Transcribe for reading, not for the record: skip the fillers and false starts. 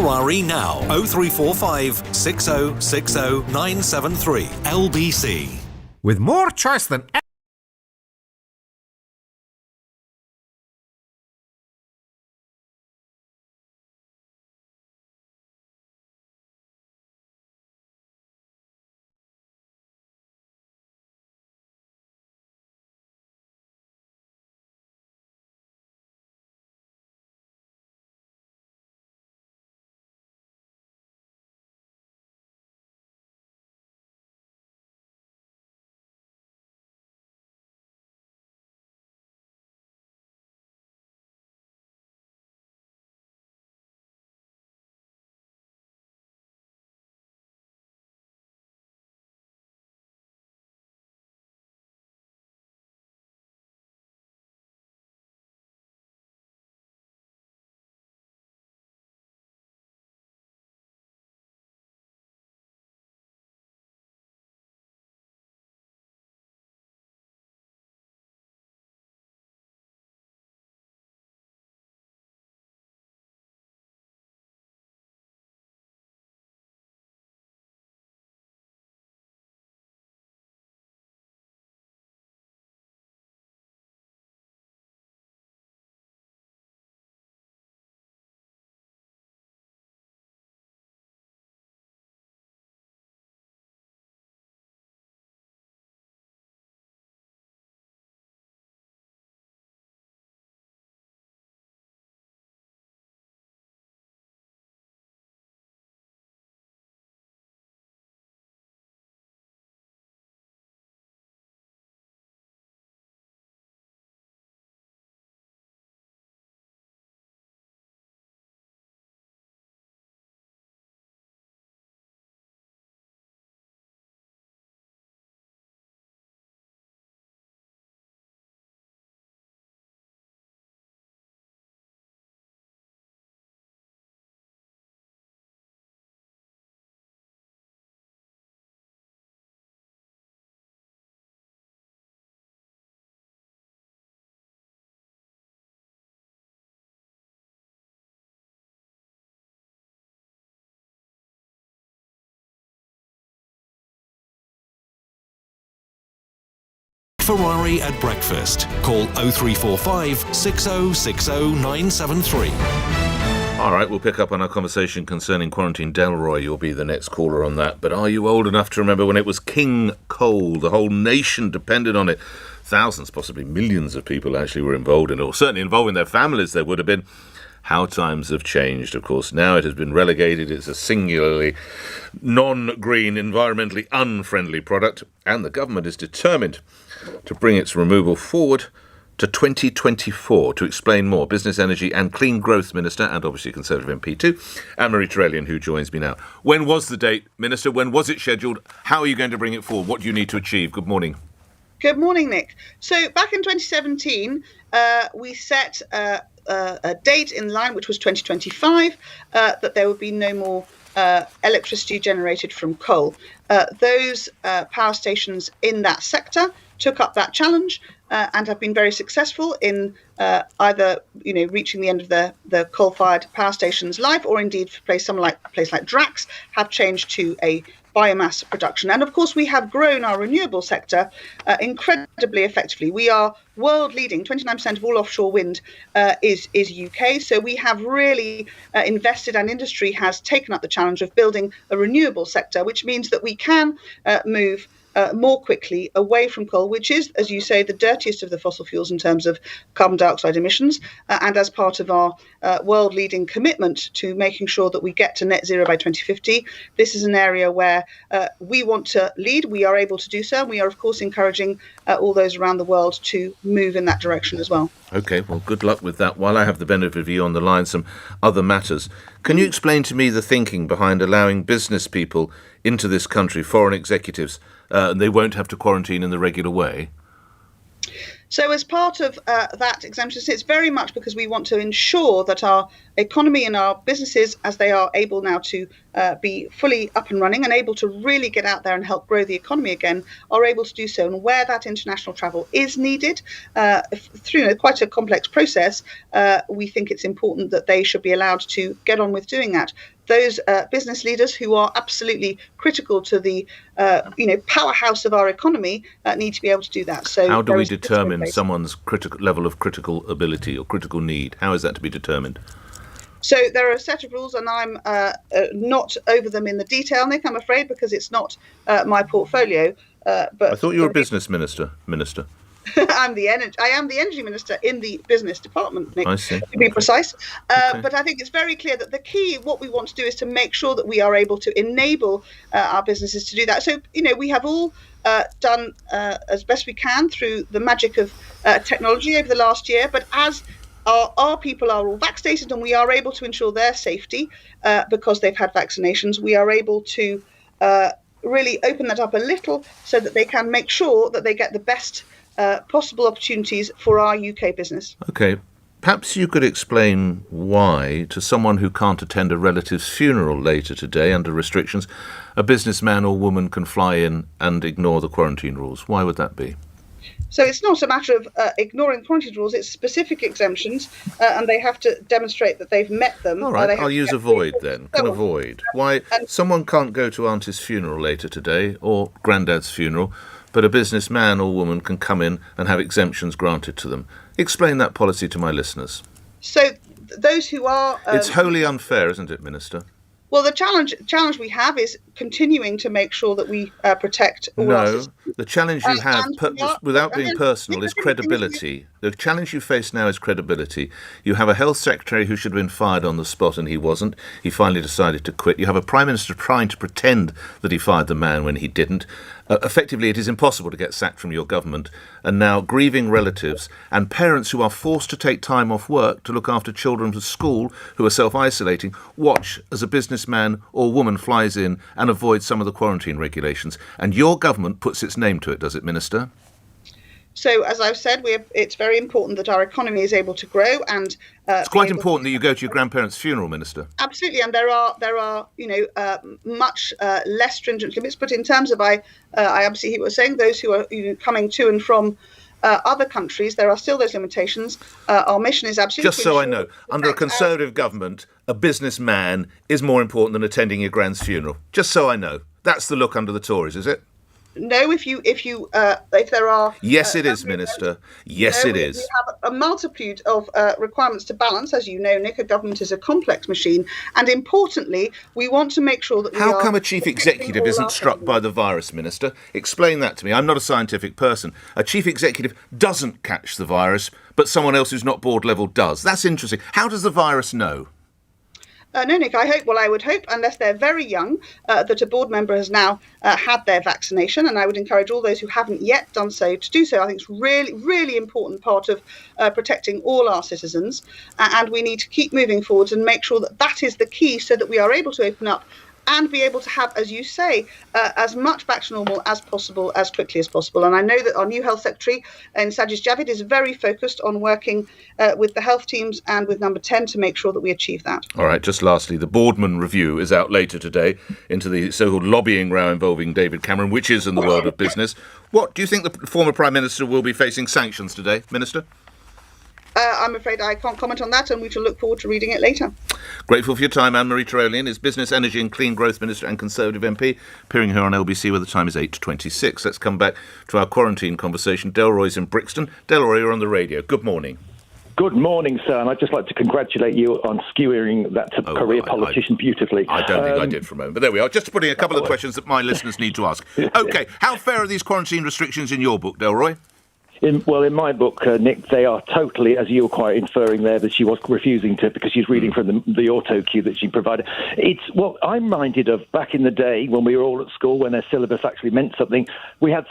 Ferrari now. 0345 6060 973. LBC. With more choice than Ferrari at breakfast. Call 0345 6060 973. All right, we'll pick up on our conversation concerning quarantine. Delroy, you'll be the next caller on that. But are you old enough to remember when it was king coal? The whole nation depended on it. Thousands, possibly millions of people actually were involved in it, or certainly involving their families there would have been. How times have changed, of course. Now it has been relegated. It's a singularly non-green, environmentally unfriendly product, and the government is determined to bring its removal forward to 2024. To explain more, Business, Energy and Clean Growth Minister, and obviously Conservative MP too, Anne-Marie Trevelyan, who joins me now. When was the date, Minister? When was it scheduled? How are you going to bring it forward? What do you need to achieve? Good morning. Good morning, Nick. So back in 2017, we set a date in line, which was 2025, that there would be no more electricity generated from coal. Those power stations in that sector took up that challenge and have been very successful in either reaching the end of the coal-fired power station's life, or indeed for a place like Drax have changed to a biomass production. And of course, we have grown our renewable sector incredibly effectively. We are world leading. 29% of all offshore wind is UK. So we have really invested, and industry has taken up the challenge of building a renewable sector, which means that we can move more quickly away from coal, which is, as you say, the dirtiest of the fossil fuels in terms of carbon dioxide emissions, and as part of our world-leading commitment to making sure that we get to net zero by 2050, this is an area where we want to lead. We are able to do so. We are, of course, encouraging all those around the world to move in that direction as well. OK, well, good luck with that. While I have the benefit of you on the line, some other matters. Can you explain to me the thinking behind allowing business people into this country, foreign executives, and they won't have to quarantine in the regular way? So as part of that exemption, it's very much because we want to ensure that our economy and our businesses, as they are able now to be fully up and running and able to really get out there and help grow the economy again, are able to do so. And where that international travel is needed through quite a complex process, we think it's important that they should be allowed to get on with doing that. those business leaders who are absolutely critical to the powerhouse of our economy need to be able to do that. So how do we determine someone's level of critical ability or critical need? How is that to be determined? So there are a set of rules, and I'm not over them in the detail, Nick, I'm afraid, because it's not my portfolio. But I thought you were a business minister. I am the energy minister in the business department, Nick, I see. to be precise. Okay. But I think it's very clear that the key, what we want to do, is to make sure that we are able to enable our businesses to do that. So, we have all done as best we can through the magic of technology over the last year. But as our people are all vaccinated and we are able to ensure their safety because they've had vaccinations, we are able to really open that up a little so that they can make sure that they get the best possible opportunities for our UK business. Okay. Perhaps you could explain why, to someone who can't attend a relative's funeral later today under restrictions, a businessman or woman can fly in and ignore the quarantine rules. Why would that be? So it's not a matter of ignoring quarantine rules, it's specific exemptions, and they have to demonstrate that they've met them. All right, I'll use avoid then. Can avoid. Why someone can't go to Auntie's funeral later today, or Grandad's funeral, but a businessman or woman can come in and have exemptions granted to them. Explain that policy to my listeners. So those who are... it's wholly unfair, isn't it, Minister? Well, the challenge we have is continuing to make sure that we protect all our systems. The challenge you have, without being personal, is credibility. The challenge you face now is credibility. You have a health secretary who should have been fired on the spot, and he wasn't. He finally decided to quit. You have a prime minister trying to pretend that he fired the man when he didn't. Effectively, it is impossible to get sacked from your government. And now grieving relatives and parents who are forced to take time off work to look after children at school who are self-isolating watch as a businessman or woman flies in and avoids some of the quarantine regulations. And your government puts its name to it, does it, Minister? So, as I've said, it's very important that our economy is able to grow, and it's quite important that you go to your grandparents' funeral, Minister. Absolutely, and there are much less stringent limits. But in terms of I obviously hear what you're saying, those who are coming to and from other countries, there are still those limitations. Our mission is absolutely... Just so I know, under a Conservative government, a businessman is more important than attending your grand's funeral. Just so I know. That's the look under the Tories, is it? No, if there are... Yes, it is, Minister. Yes, it is. We have a multitude of requirements to balance. As you know, Nick, a government is a complex machine. And importantly, we want to make sure that How come a chief executive isn't struck by the virus, Minister? Explain that to me. I'm not a scientific person. A chief executive doesn't catch the virus, but someone else who's not board level does. That's interesting. How does the virus know? No, Nick, I would hope, unless they're very young, that a board member has now had their vaccination, and I would encourage all those who haven't yet done so to do so. I think it's really, really important part of protecting all our citizens, and we need to keep moving forwards and make sure that that is the key so that we are able to open up and be able to have, as you say, as much back to normal as possible, as quickly as possible. And I know that our new health secretary, Sajid Javid, is very focused on working with the health teams and with Number 10 to make sure that we achieve that. All right, just lastly, the Boardman review is out later today into the so-called lobbying row involving David Cameron, which is in the world of business. What do you think the former Prime Minister will be facing sanctions today, Minister? I'm afraid I can't comment on that, and we shall look forward to reading it later. Grateful for your time. Anne-Marie Trevelyan is Business, Energy and Clean Growth Minister and Conservative MP, appearing here on LBC where the time is 8:26. Let's come back to our quarantine conversation. Delroy's in Brixton. Delroy, you're on the radio. Good morning. Good morning, sir, and I'd just like to congratulate you on skewering that career politician beautifully. I don't think I did for a moment, but there we are. Just putting a couple of questions that my listeners need to ask. OK, how fair are these quarantine restrictions in your book, Delroy? In my book, Nick, they are totally, as you were quite inferring there, that she was refusing to, because she's reading from the auto cue that she provided. It's what I'm reminded of back in the day when we were all at school, when their syllabus actually meant something. We had